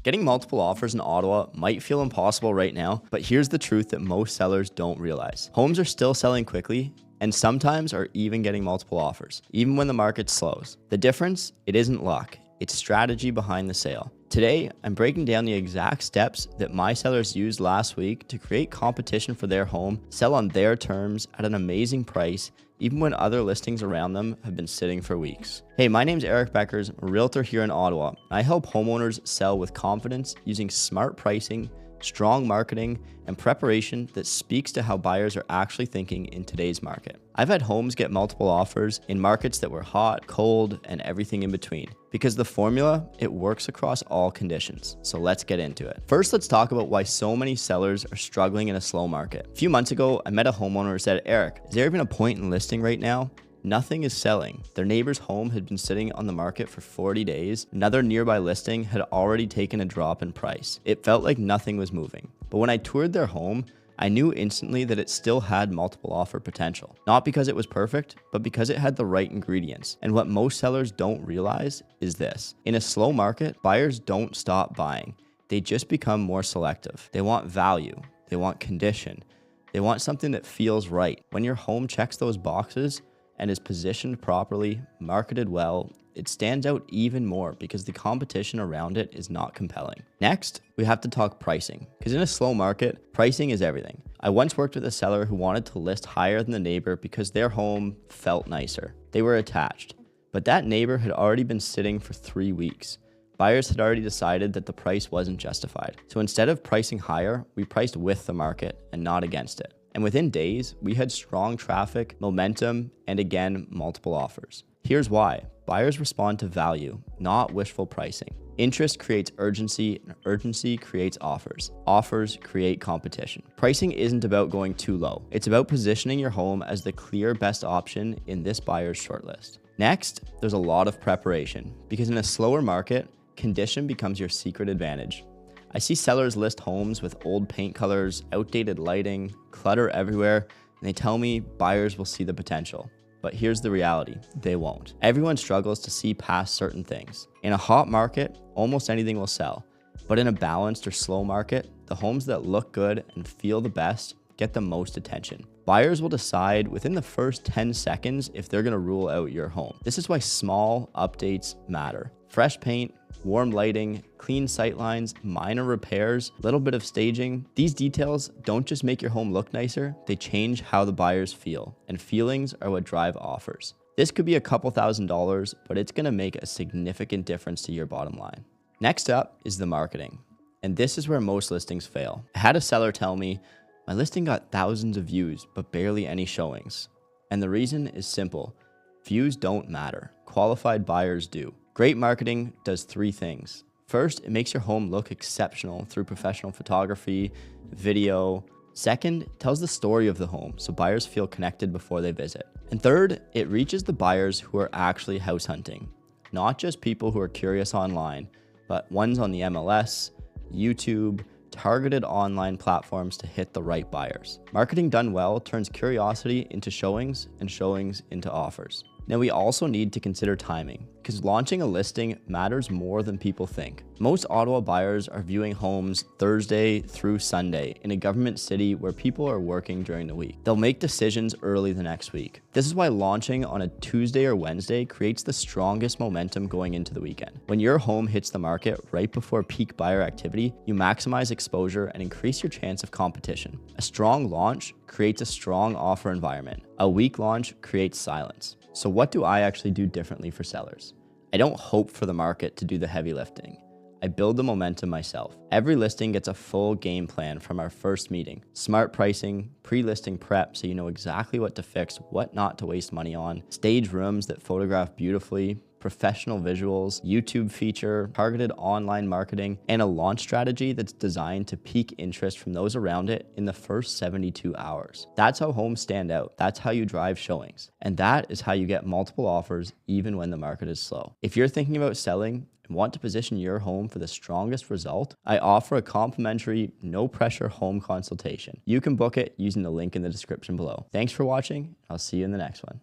Getting multiple offers in Ottawa might feel impossible right now, but here's the truth that most sellers don't realize. Homes are still selling quickly and sometimes are even getting multiple offers, even when the market slows. The difference, it isn't luck, it's strategy behind the sale. Today, I'm breaking down the exact steps that my sellers used last week to create competition for their home, sell on their terms at an amazing price, even when other listings around them have been sitting for weeks. Hey, my name's Eric Bekkers, a realtor here in Ottawa. I help homeowners sell with confidence using smart pricing, strong marketing, and preparation that speaks to how buyers are actually thinking in today's market. I've had homes get multiple offers in markets that were hot, cold, and everything in between. Because the formula, it works across all conditions. So let's get into it. First, let's talk about why so many sellers are struggling in a slow market. A few months ago, I met a homeowner who said, "Eric, is there even a point in listing right now? Nothing is selling." Their neighbor's home had been sitting on the market for 40 days. Another nearby listing had already taken a drop in price. It felt like nothing was moving. But when I toured their home, I knew instantly that it still had multiple offer potential. Not because it was perfect, but because it had the right ingredients. And what most sellers don't realize is this. In a slow market, buyers don't stop buying. They just become more selective. They want value. They want condition. They want something that feels right. When your home checks those boxes and is positioned properly, marketed well, it stands out even more because the competition around it is not compelling. Next, we have to talk pricing, because in a slow market, pricing is everything. I once worked with a seller who wanted to list higher than the neighbor because their home felt nicer. They were attached, but that neighbor had already been sitting for 3 weeks. Buyers had already decided that the price wasn't justified. So instead of pricing higher, we priced with the market and not against it. And within days, we had strong traffic, momentum, and again, multiple offers. Here's why. Buyers respond to value, not wishful pricing. Interest creates urgency, and urgency creates offers. Offers create competition. Pricing isn't about going too low. It's about positioning your home as the clear best option in this buyer's shortlist. Next, there's a lot of preparation, because in a slower market, condition becomes your secret advantage. I see sellers list homes with old paint colors, outdated lighting, clutter everywhere, and they tell me buyers will see the potential. But here's the reality, they won't. Everyone struggles to see past certain things. In a hot market, almost anything will sell. But in a balanced or slow market, the homes that look good and feel the best get the most attention. Buyers will decide within the first 10 seconds if they're gonna rule out your home. This is why small updates matter. Fresh paint, warm lighting, clean sightlines, minor repairs, a little bit of staging. These details don't just make your home look nicer, they change how the buyers feel, and feelings are what drive offers. This could be a couple $1,000s, but it's gonna make a significant difference to your bottom line. Next up is the marketing, and this is where most listings fail. I had a seller tell me, "My listing got thousands of views, but barely any showings." And the reason is simple. Views don't matter. Qualified buyers do. Great marketing does 3 things. First, it makes your home look exceptional through professional photography, video. Second, it tells the story of the home so buyers feel connected before they visit. And third, it reaches the buyers who are actually house hunting. Not just people who are curious online, but ones on the MLS, YouTube, targeted online platforms to hit the right buyers. Marketing done well turns curiosity into showings and showings into offers. Now, we also need to consider timing, because launching a listing matters more than people think. Most Ottawa buyers are viewing homes Thursday through Sunday in a government city where people are working during the week. They'll make decisions early the next week. This is why launching on a Tuesday or Wednesday creates the strongest momentum going into the weekend. When your home hits the market right before peak buyer activity, you maximize exposure and increase your chance of competition. A strong launch creates a strong offer environment. A weak launch creates silence. So what do I actually do differently for sellers? I don't hope for the market to do the heavy lifting. I build the momentum myself. Every listing gets a full game plan from our first meeting. Smart pricing, pre-listing prep so you know exactly what to fix, what not to waste money on, stage rooms that photograph beautifully, professional visuals, YouTube feature, targeted online marketing, and a launch strategy that's designed to pique interest from those around it in the first 72 hours. That's how homes stand out. That's how you drive showings. And that is how you get multiple offers even when the market is slow. If you're thinking about selling and want to position your home for the strongest result, I offer a complimentary, no pressure home consultation. You can book it using the link in the description below. Thanks for watching. I'll see you in the next one.